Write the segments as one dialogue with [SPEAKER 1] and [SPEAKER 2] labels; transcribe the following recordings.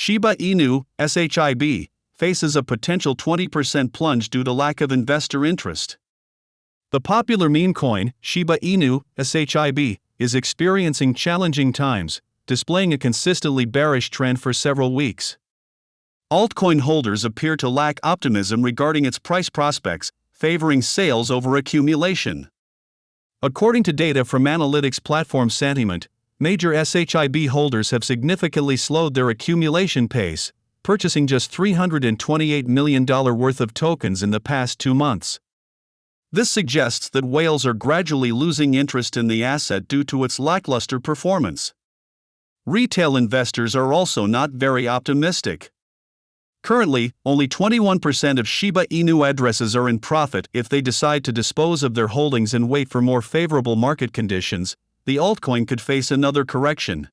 [SPEAKER 1] Shiba Inu, SHIB, faces a potential 20% plunge due to lack of investor interest. The popular meme coin, Shiba Inu, SHIB, is experiencing challenging times, displaying a consistently bearish trend for several weeks. Altcoin holders appear to lack optimism regarding its price prospects, favoring sales over accumulation. According to data from analytics platform Santiment, major SHIB holders have significantly slowed their accumulation pace, purchasing just $328 million worth of tokens in the past 2 months. This suggests that whales are gradually losing interest in the asset due to its lackluster performance. Retail investors are also not very optimistic. Currently, only 21% of Shiba Inu addresses are in profit. If they decide to dispose of their holdings and wait for more favorable market conditions, the altcoin could face another correction.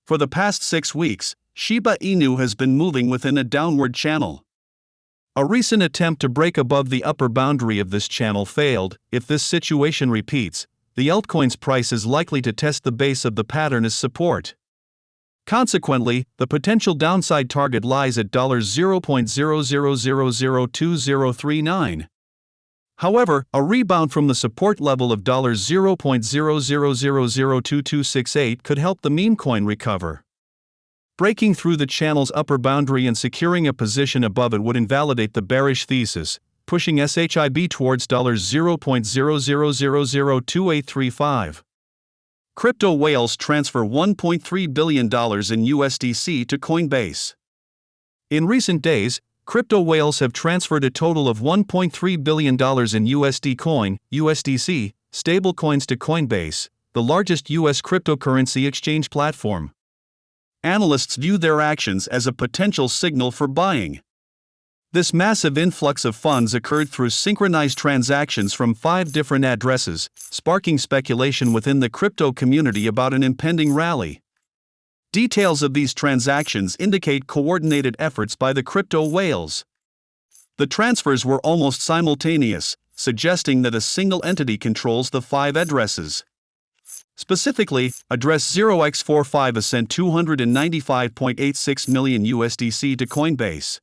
[SPEAKER 1] For the past 6 weeks, Shiba Inu has been moving within a downward channel. A recent attempt to break above the upper boundary of this channel failed. If this situation repeats, the altcoin's price is likely to test the base of the pattern as support. Consequently, the potential downside target lies at $0.00002039. However, a rebound from the support level of $0.00002268 could help the meme coin recover. Breaking through the channel's upper boundary and securing a position above it would invalidate the bearish thesis, pushing SHIB towards $0.00002835. Crypto whales transfer $1.3 billion in USDC to Coinbase. In recent days, crypto whales have transferred a total of $1.3 billion in USD Coin, USDC, stablecoins to Coinbase, the largest US cryptocurrency exchange platform. Analysts view their actions as a potential signal for buying. This massive influx of funds occurred through synchronized transactions from 5 different addresses, sparking speculation within the crypto community about an impending rally. Details of these transactions indicate coordinated efforts by the crypto whales. The transfers were almost simultaneous, suggesting that a single entity controls the 5 addresses. Specifically, address 0x45 sent $295.86 million USDC to Coinbase.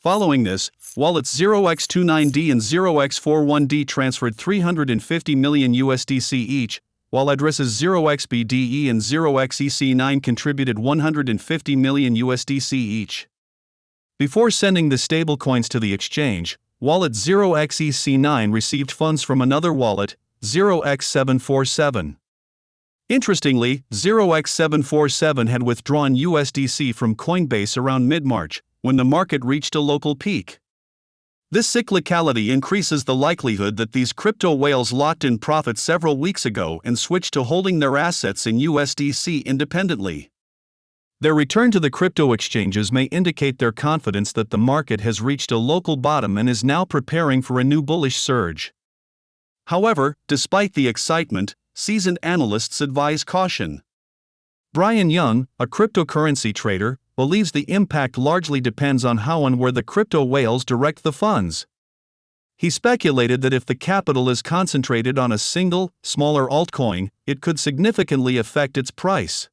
[SPEAKER 1] Following this, wallets 0x29D and 0x41D transferred $350 million USDC each, while addresses 0xBDE and 0xEC9 contributed $150 million USDC each. Before sending the stablecoins to the exchange, wallet 0xEC9 received funds from another wallet, 0x747. Interestingly, 0x747 had withdrawn USDC from Coinbase around mid-March, when the market reached a local peak. This cyclicality increases the likelihood that these crypto whales locked in profit several weeks ago and switched to holding their assets in USDC independently. Their return to the crypto exchanges may indicate their confidence that the market has reached a local bottom and is now preparing for a new bullish surge. However, despite the excitement, seasoned analysts advise caution. Brian Young, a cryptocurrency trader, believes the impact largely depends on how and where the crypto whales direct the funds. He speculated that if the capital is concentrated on a single, smaller altcoin, it could significantly affect its price.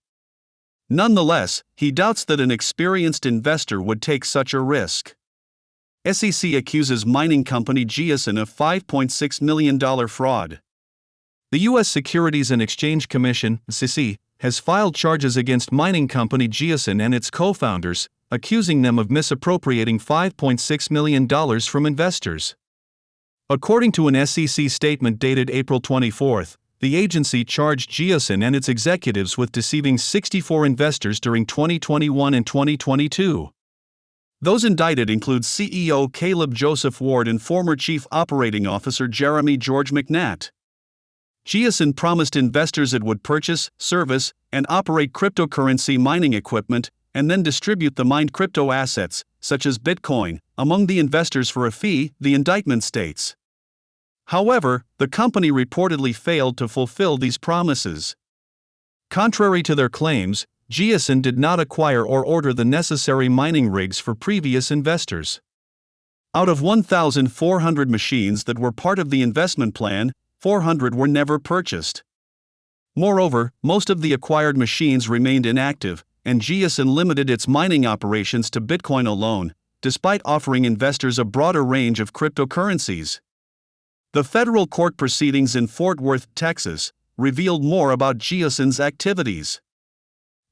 [SPEAKER 1] Nonetheless, he doubts that an experienced investor would take such a risk. SEC accuses mining company Giasun of $5.6 million fraud. The U.S. Securities and Exchange Commission, SEC, has filed charges against mining company Giasun and its co-founders, accusing them of misappropriating $5.6 million from investors. According to an SEC statement dated April 24, the agency charged Giasun and its executives with deceiving 64 investors during 2021 and 2022. Those indicted include CEO Caleb Joseph Ward and former Chief Operating Officer Jeremy George McNatt. Giasun promised investors it would purchase, service, and operate cryptocurrency mining equipment, and then distribute the mined crypto assets, such as Bitcoin, among the investors for a fee, the indictment states. However, the company reportedly failed to fulfill these promises. Contrary to their claims, Giasun did not acquire or order the necessary mining rigs for previous investors. Out of 1,400 machines that were part of the investment plan, 400 were never purchased. Moreover, most of the acquired machines remained inactive, and GSIN limited its mining operations to Bitcoin alone, despite offering investors a broader range of cryptocurrencies. The federal court proceedings in Fort Worth, Texas, revealed more about GSIN's activities.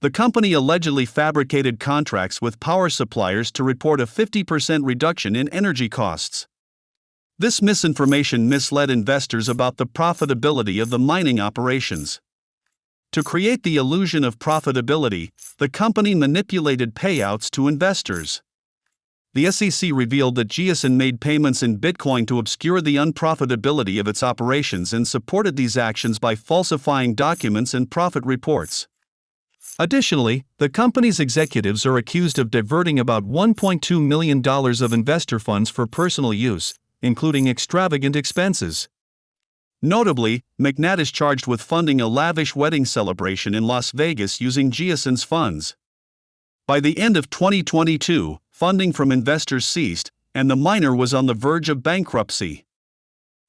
[SPEAKER 1] The company allegedly fabricated contracts with power suppliers to report a 50% reduction in energy costs. This misinformation misled investors about the profitability of the mining operations. To create the illusion of profitability, the company manipulated payouts to investors. The SEC revealed that GSIN made payments in Bitcoin to obscure the unprofitability of its operations and supported these actions by falsifying documents and profit reports. Additionally, the company's executives are accused of diverting about $1.2 million of investor funds for personal use, including extravagant expenses. Notably, McNatt is charged with funding a lavish wedding celebration in Las Vegas using GSIN's funds. By the end of 2022, funding from investors ceased, and the miner was on the verge of bankruptcy.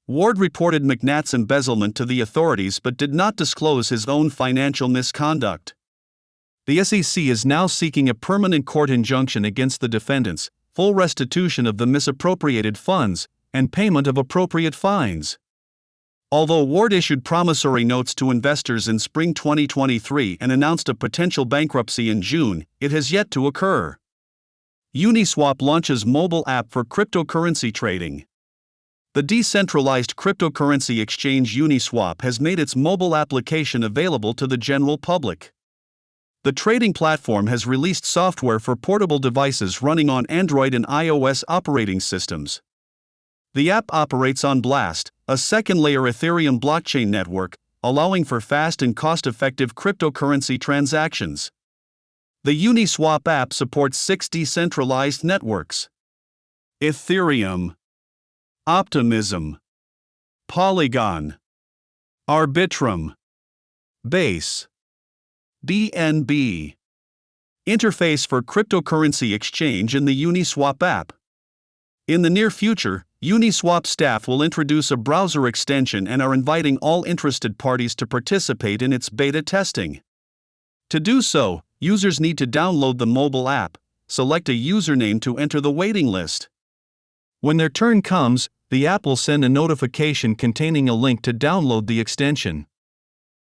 [SPEAKER 1] Ward reported McNatt's embezzlement to the authorities but did not disclose his own financial misconduct. The SEC is now seeking a permanent court injunction against the defendants, full restitution of the misappropriated funds, and payment of appropriate fines. Although Ward issued promissory notes to investors in spring 2023 and announced a potential bankruptcy in June, it has yet to occur. Uniswap launches mobile app for cryptocurrency trading. The decentralized cryptocurrency exchange Uniswap has made its mobile application available to the general public. The trading platform has released software for portable devices running on Android and iOS operating systems. The app operates on Blast, a second-layer Ethereum blockchain network, allowing for fast and cost-effective cryptocurrency transactions. The Uniswap app supports 6 decentralized networks: Ethereum, Optimism, Polygon, Arbitrum, Base, BNB. Interface for cryptocurrency exchange in the Uniswap app. In the near future, Uniswap staff will introduce a browser extension and are inviting all interested parties to participate in its beta testing. To do so, users need to download the mobile app, select a username to enter the waiting list. When their turn comes, the app will send a notification containing a link to download the extension.